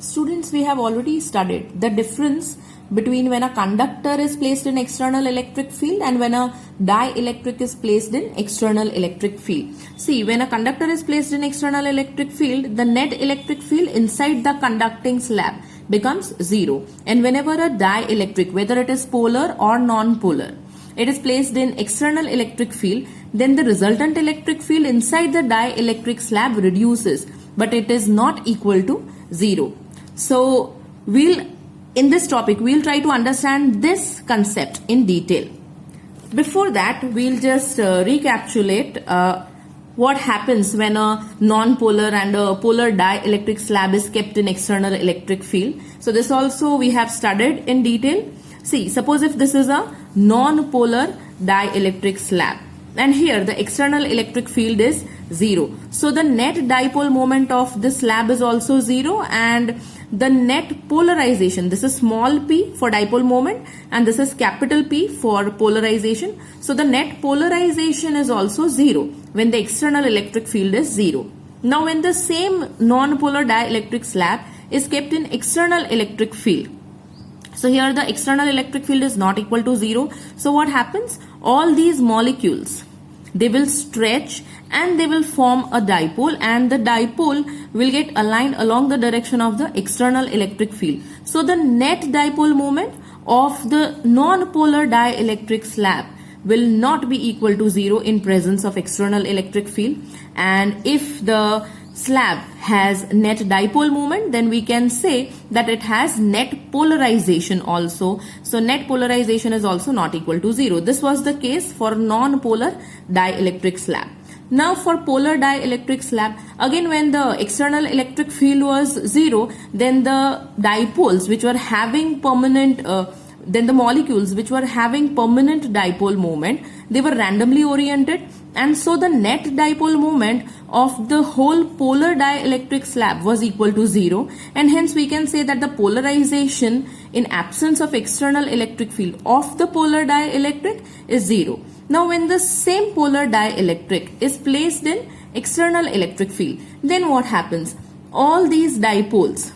Students, we have already studied the difference between when a conductor is placed in external electric field and when a dielectric is placed in external electric field. See, when a conductor is placed in external electric field, the net electric field inside the conducting slab becomes zero. And whenever a dielectric, whether it is polar or non-polar, it is placed in external electric field, then the resultant electric field inside the dielectric slab reduces, but it is not equal to zero. So in this topic, we'll try to understand this concept in detail. Before that, we'll just recapitulate what happens when a non-polar and a polar dielectric slab is kept in external electric field. So this also we have studied in detail. See, suppose if this is a non-polar dielectric slab, and here the external electric field is zero. So the net dipole moment of this slab is also zero, and the net polarization, this is small p for dipole moment and this is capital P for polarization. So the net polarization is also zero when the external electric field is zero. Now when the same non-polar dielectric slab is kept in external electric field, so here the external electric field is not equal to zero. So what happens? All these molecules, they will stretch and they will form a dipole, and the dipole will get aligned along the direction of the external electric field. So the net dipole moment of the non-polar dielectric slab will not be equal to zero in presence of external electric field. And if the slab has net dipole moment, then we can say that it has net polarization also. So net polarization is also not equal to zero. This was the case for non-polar dielectric slab. Now for polar dielectric slab, again when the external electric field was zero, then the dipoles which were having permanent then the molecules which were having permanent dipole moment, they were randomly oriented, and so the net dipole moment of the whole polar dielectric slab was equal to zero, and hence we can say that the polarization in absence of external electric field of the polar dielectric is zero. Now when the same polar dielectric is placed in external electric field, then what happens? All these dipoles,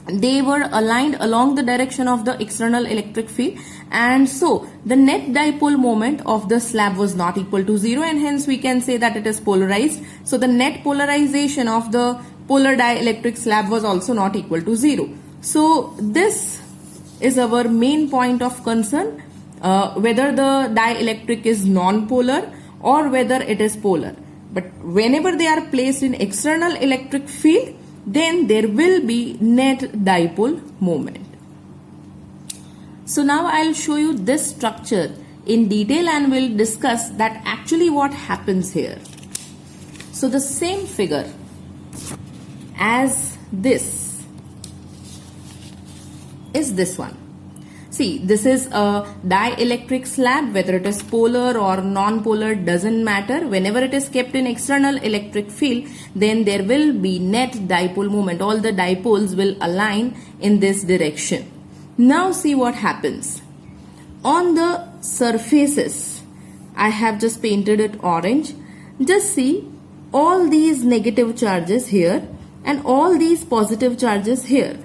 they were aligned along the direction of the external electric field, and so the net dipole moment of the slab was not equal to zero, and hence we can say that it is polarized. So the net polarization of the polar dielectric slab was also not equal to zero. So this is our main point of concern, whether the dielectric is non-polar or whether it is polar. But whenever they are placed in external electric field, then there will be net dipole moment. So now I'll show you this structure in detail and we'll discuss that actually what happens here. So the same figure as this is this one. See, this is a dielectric slab, whether it is polar or non-polar doesn't matter. Whenever it is kept in external electric field, then there will be net dipole moment. All the dipoles will align in this direction. Now see what happens. On the surfaces, I have just painted it orange. Just see all these negative charges here and all these positive charges here.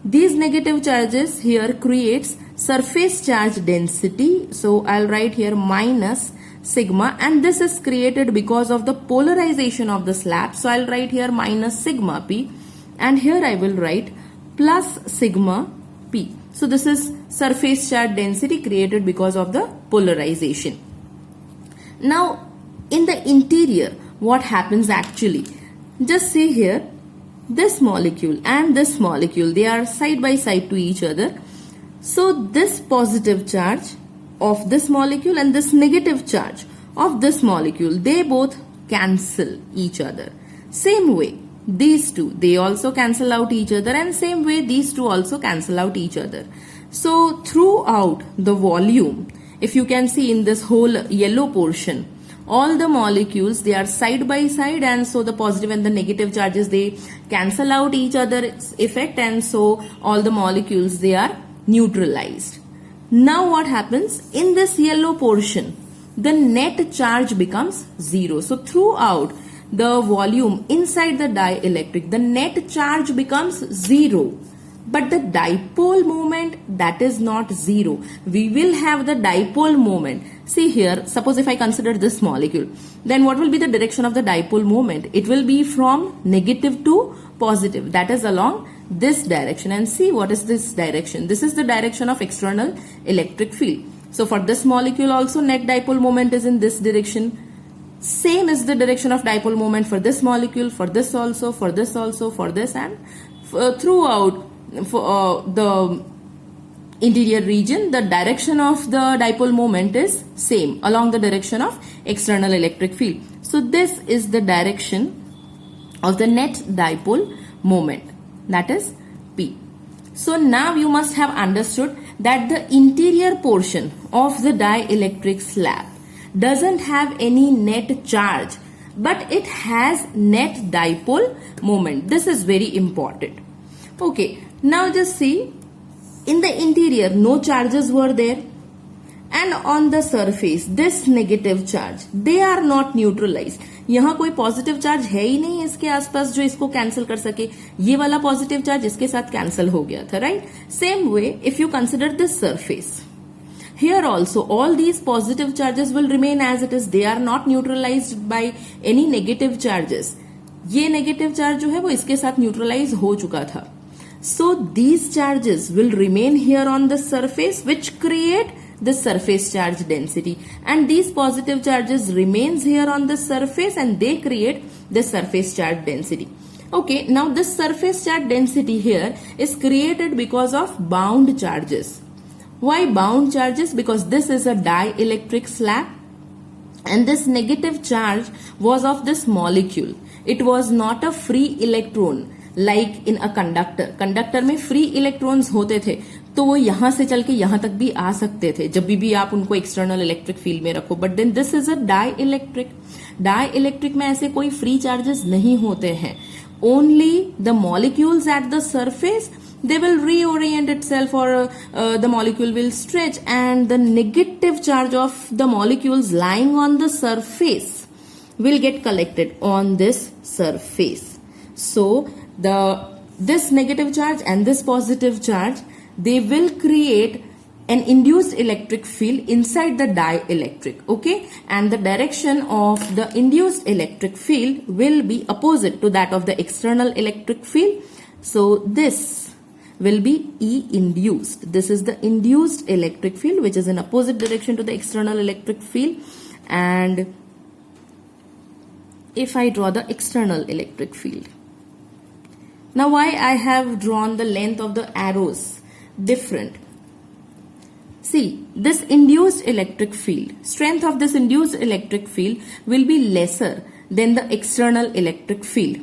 These negative charges here creates surface charge density. So I'll write here minus sigma, and this is created because of the polarization of the slab. So I'll write here minus sigma p, and here I will write plus sigma p. So this is surface charge density created because of the polarization. Now in the interior, what happens actually? Just see here, this molecule and this molecule, they are side by side to each other. So this positive charge of this molecule and this negative charge of this molecule, they both cancel each other. Same way, these two, they also cancel out each other, and same way these two also cancel out each other. So throughout the volume, if you can see in this whole yellow portion, all the molecules, they are side by side, and so the positive and the negative charges, they cancel out each other's effect, and so all the molecules, they are neutralized. Now what happens? In this yellow portion, the net charge becomes zero. So throughout the volume inside the dielectric, the net charge becomes zero. But the dipole moment, that is not zero. We will have the dipole moment. See here, suppose if I consider this molecule, then what will be the direction of the dipole moment? It will be from negative to positive, that is along this direction. And see what is this direction? This is the direction of external electric field. So for this molecule also, net dipole moment is in this direction. Same is the direction of dipole moment for this molecule, for this also, for this also, for this, and throughout for the interior region, the direction of the dipole moment is same along the direction of external electric field. So this is the direction of the net dipole moment, that is P. So now you must have understood that the interior portion of the dielectric slab doesn't have any net charge, but it has net dipole moment. This is very important. Okay, now just see, in the interior no charges were there, and on the surface this negative charge, they are not neutralized. यहाँ कोई positive charge है ही नहीं इसके आसपास जो इसको cancel कर सके. ये वाला पॉजिटिव चार्ज इसके साथ कैंसिल हो गया था, right? Same way if you consider this surface, here also all these positive charges will remain as it is. They are not neutralized by any negative charges. ये negative charge जो है वो इसके साथ neutralize हो चुका था. So these charges will remain here on the surface, which create the surface charge density, and these positive charges remains here on the surface and they create the surface charge density. Okay, now this surface charge density here is created because of bound charges. Why bound charges? Because this is a dielectric slab and this negative charge was of this molecule. It was not a free electron like in a conductor. Conductor में free electrons होते थे तो वो यहाँ से चल के यहाँ तक भी आ सकते थे जब भी आप उनको external electric field में रखो. But then this is a dielectric. Dielectric में ऐसे कोई free charges नहीं होते हैं. Only the molecules at the surface, they will reorient itself, or the molecule will stretch, and the negative charge of the molecules lying on the surface will get collected on this surface. So this negative charge and this positive charge, they will create an induced electric field inside the dielectric, okay? And the direction of the induced electric field will be opposite to that of the external electric field. So this will be E induced. This is the induced electric field which is in opposite direction to the external electric field. And if I draw the external electric field, now why I have drawn the length of the arrows different? See, this induced electric field, strength of this induced electric field will be lesser than the external electric field.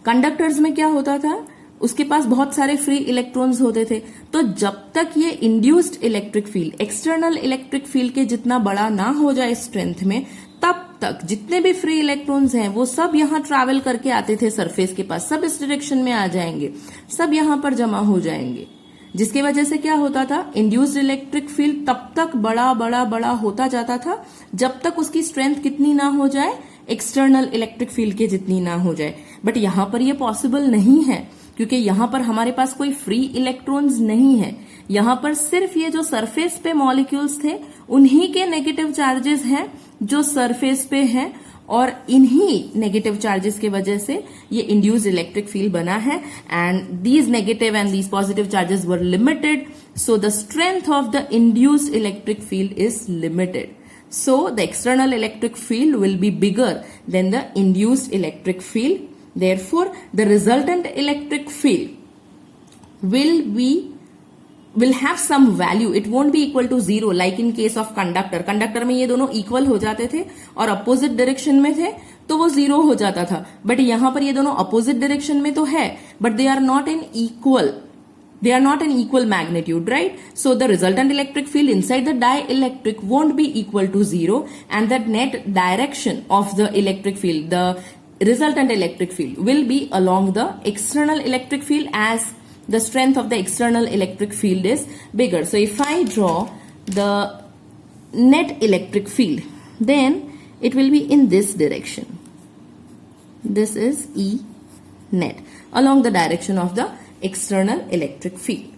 Conductors में क्या होता था? उसके पास बहुत सारे free electrons होते थे. तो जब तक ये induced electric field external electric field के जितना बड़ा ना हो जाए स्ट्रेंथ में, तब तक जितने भी फ्री इलेक्ट्रॉन्स हैं वो सब यहाँ ट्रैवल करके आते थे सरफेस के पास, सब इस डायरेक्शन में आ जाएंगे, सब यहाँ पर जमा हो जाएंगे, जिसकी वजह से क्या होता था, इंड्यूस्ड इलेक्ट्रिक फील्ड तब तक बड़ा बड़ा बड़ा होता जाता था जब तक उसकी स्ट्रेंथ कितनी ना हो जाए, एक्सटर्नल इलेक्ट्रिक फील्ड के जितनी ना हो जाए. बट यहाँ पर ये पॉसिबल नहीं है क्योंकि यहाँ पर हमारे पास कोई फ्री इलेक्ट्रॉन्स नहीं है. यहाँ पर सिर्फ ये जो सरफेस पे मॉलिक्यूल्स थे उन्हीं के नेगेटिव चार्जेस हैं जो सरफेस पे हैं, और इन्हीं नेगेटिव चार्जेस की वजह से ये इंड्यूस्ड इलेक्ट्रिक फील्ड बना है. And these negative and these positive charges were limited, so the strength of the induced electric field is limited. So the external electric field will be bigger than the induced electric field. Therefore, the resultant electric field will have some value. It won't be equal to zero like in case of conductor. Conductor में ये दोनों equal हो जाते थे और opposite direction में थे तो वो zero हो जाता था. But यहाँ पर ये दोनों opposite direction में तो है, but they are not in equal. They are not in equal magnitude, right? So the resultant electric field inside the dielectric won't be equal to zero, and the net direction of the electric field, the resultant electric field, will be along the external electric field as the strength of the external electric field is bigger. So if I draw the net electric field, then it will be in this direction. This is E net along the direction of the external electric field.